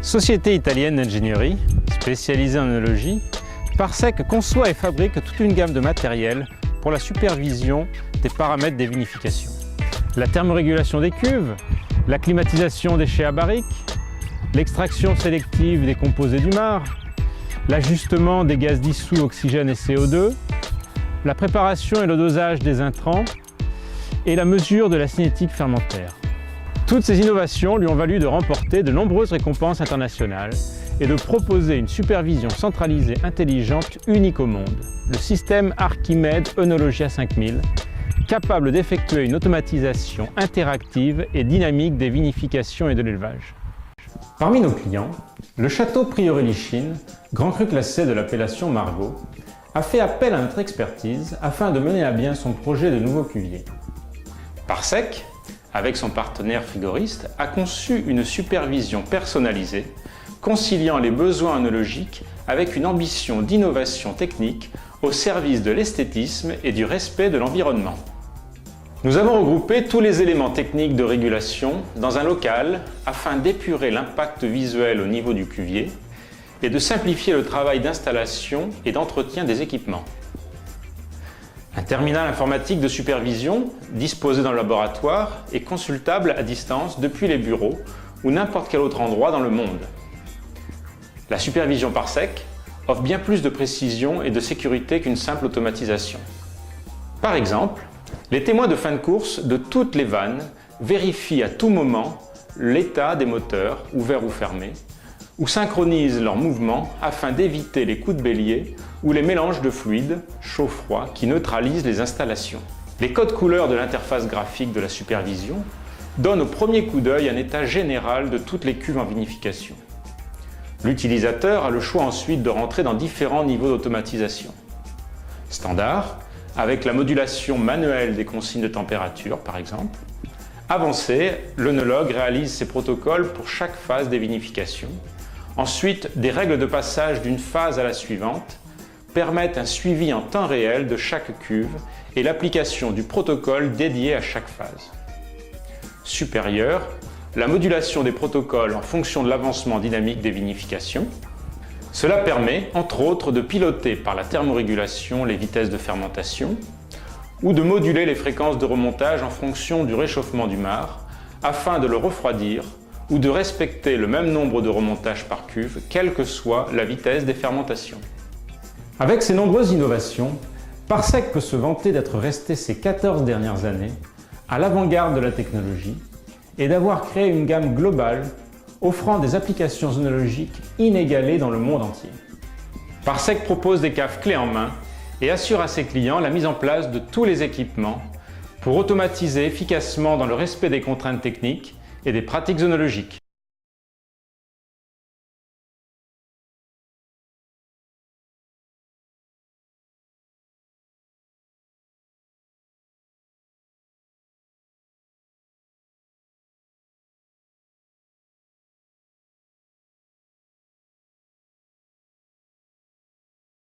Société italienne d'ingénierie, spécialisée en œnologie, Parsec conçoit et fabrique toute une gamme de matériel pour la supervision des paramètres des vinifications. La thermorégulation des cuves, la climatisation des chais à barriques, l'extraction sélective des composés du marc, l'ajustement des gaz dissous oxygène et CO2, la préparation et le dosage des intrants et la mesure de la cinétique fermentaire. Toutes ces innovations lui ont valu de remporter de nombreuses récompenses internationales et de proposer une supervision centralisée intelligente unique au monde, le système Archimède Œnologia 5000, capable d'effectuer une automatisation interactive et dynamique des vinifications et de l'élevage. Parmi nos clients, le château Prieuré-Lichine, grand cru classé de l'appellation Margaux, a fait appel à notre expertise afin de mener à bien son projet de nouveau cuvier. Parsec, avec son partenaire frigoriste, a conçu une supervision personnalisée, conciliant les besoins œnologiques avec une ambition d'innovation technique au service de l'esthétisme et du respect de l'environnement. Nous avons regroupé tous les éléments techniques de régulation dans un local afin d'épurer l'impact visuel au niveau du cuvier et de simplifier le travail d'installation et d'entretien des équipements. Un terminal informatique de supervision disposé dans le laboratoire est consultable à distance depuis les bureaux ou n'importe quel autre endroit dans le monde. La supervision Parsec offre bien plus de précision et de sécurité qu'une simple automatisation. Par exemple, les témoins de fin de course de toutes les vannes vérifient à tout moment l'état des moteurs, ouverts ou fermés, ou synchronisent leurs mouvements afin d'éviter les coups de bélier ou les mélanges de fluides chaud-froid qui neutralisent les installations. Les codes couleurs de l'interface graphique de la supervision donnent au premier coup d'œil un état général de toutes les cuves en vinification. L'utilisateur a le choix ensuite de rentrer dans différents niveaux d'automatisation. Standard, avec la modulation manuelle des consignes de température par exemple. Avancé, l'œnologue réalise ses protocoles pour chaque phase des vinifications. Ensuite, des règles de passage d'une phase à la suivante permettent un suivi en temps réel de chaque cuve et l'application du protocole dédié à chaque phase. Supérieur, la modulation des protocoles en fonction de l'avancement dynamique des vinifications. Cela permet, entre autres, de piloter par la thermorégulation les vitesses de fermentation ou de moduler les fréquences de remontage en fonction du réchauffement du marc afin de le refroidir ou de respecter le même nombre de remontages par cuve, quelle que soit la vitesse des fermentations. Avec ces nombreuses innovations, Parsec peut se vanter d'être resté ces 14 dernières années à l'avant-garde de la technologie et d'avoir créé une gamme globale offrant des applications œnologiques inégalées dans le monde entier. Parsec propose des caves clés en main et assure à ses clients la mise en place de tous les équipements pour automatiser efficacement dans le respect des contraintes techniques et des pratiques œnologiques.